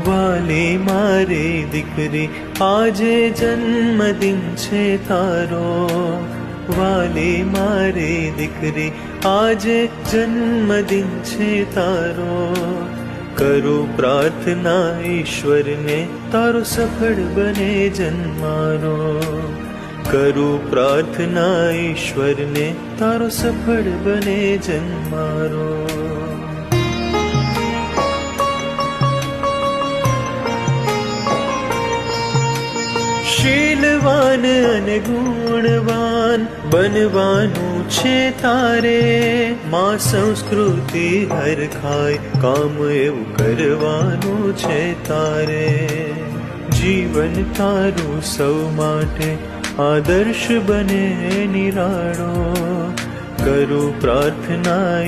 વાલી મારી દીકરી આજે જન્મદિન છે તારો, વાલી મારી દીકરી આજે જન્મદિન છે તારો. કરું પ્રાર્થના ઈશ્વરને તારો સફળ બને જન્મારો, કરું પ્રાર્થના ઈશ્વરને તારો સફળ બને જન્મારો. શીલવાન અને ગુણવાન બનવાનું છે તારે, માં સંસ્કૃતિ હરખાય કામ એવું કરવાનું છે તારે. જીવન તારું સૌ માટે આદર્શ બને નિરાળો, કરું પ્રાર્થના